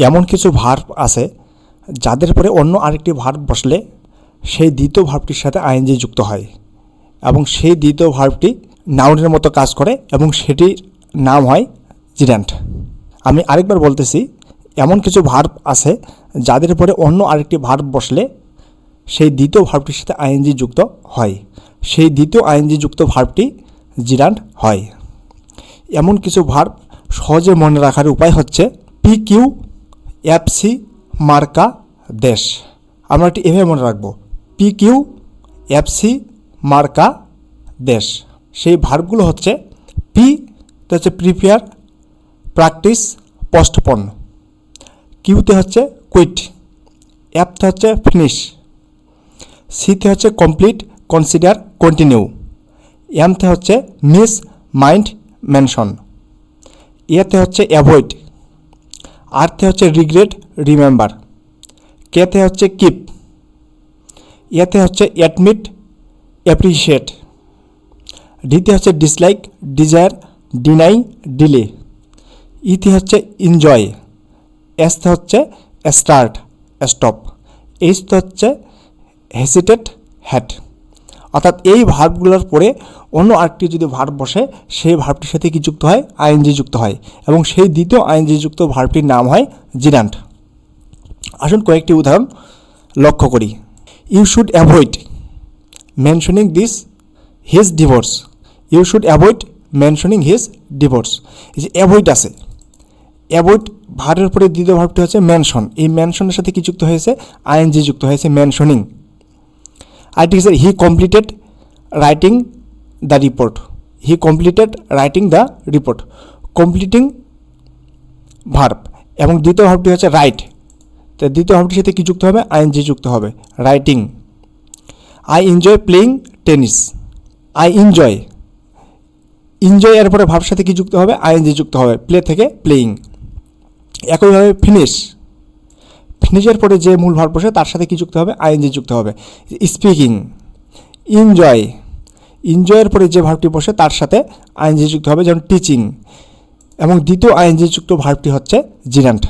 এমন কিছু ভার্ব আছে যাদের পরে অন্য আরেকটি ভার্ব বসলে সেই দ্বিতীয় ভার্বটির সাথে আইএনজি যুক্ত হয় এবং সেই দ্বিতীয় ভার্বটি নাউনের মতো কাজ করে এবং সেটির নাম হয় জিরান্ট। আমি আরেকবার বলতেছি, এমন কিছু ভার্ব আছে যাদের পরে অন্য আরেকটি ভার্ব বসলে সেই দ্বিতীয় ভার্বটির সাথে আইএনজি যুক্ত হয়, সেই দ্বিতীয় আইএনজি যুক্ত ভার্বটি জিরান্ট হয়। এমন কিছু ভার্ব সহজে মনে রাখার উপায় হচ্ছে PQ FC মার্কা দেশ। আমরা একটি এভাবে মনে রাখবো, PQ FC মার্কা দেশ। সেই ভার্বগুলো হচ্ছে পি হচ্ছে প্রিপেয়ার, প্র্যাকটিস, পোস্টপোন। কিউতে হচ্ছে কুইট, এফতে হচ্ছে ফিনিশ, সিতে হচ্ছে কমপ্লিট, কনসিডার, কন্টিনিউ, এমতে হচ্ছে মিস, মাইন্ড, মেনশন, এতে হচ্ছে অ্যাভয়েড, আরতে হচ্ছে রিগ্রেট, রিমেম্বার, কেতে হচ্ছে কিপ, এতে হচ্ছে অ্যাডমিট, অ্যাপ্রিসিয়েট, ডিতে হচ্ছে ডিসলাইক, ডিজায়ার, ডিনাই, ডিলে, ইতে হচ্ছে এনজয়, এসতে হচ্ছে স্টার্ট, স্টপ, এইচতে হচ্ছে হেসিটেট, হ্যাট। অর্থাৎ এই ভার্বগুলোর পরে অন্য আরেকটি যদি ভার্ব বসে সেই ভার্বটির সাথে কি যুক্ত হয়? আইএনজি যুক্ত হয় এবং সেই দ্বিতীয় আইএনজি যুক্ত ভার্বটির নাম হয় জিরান্ট। আসুন কয়েকটি উদাহরণ লক্ষ্য করি। You should avoid mentioning this his divorce. You should avoid mentioning his divorce. এই যে অ্যাভয়েড আছে, অ্যাভয়েড ভার্বের পরে দ্বিতীয় ভার্বটি হচ্ছে মেনশন। এই মেনশনের সাথে কি যুক্ত হয়েছে? আইএনজি যুক্ত হয়েছে, মেনশনিং। আরেকটি হচ্ছে হি completed writing the report. He completed writing the report, completing verb. এবং দ্বিতীয় ভার্বটি হচ্ছে রাইট, তো দ্বিতীয় ভার্বটির সাথে কি যুক্ত হবে? আইএনজি যুক্ত হবে, writing. I enjoy playing tennis. I enjoy, enjoy এর পরে ভার্বের সাথে কি যুক্ত হবে? আইএনজি যুক্ত হবে, প্লে থেকে প্লেয়িং। একইভাবে ফিনিশ, ফিনিশের পরে যে মূল ভার্ব বসে তার সাথে কি যুক্ত হবে? আইএনজি যুক্ত হবে। স্পিকিং, এনজয়, এনজয়ের পরে যে ভার্বটি বসে তার সাথে আইএনজি যুক্ত হবে, যেমন টিচিং। এবং দ্বিতীয় আইএনজি যুক্ত ভার্বটি হচ্ছে জিরান্ট।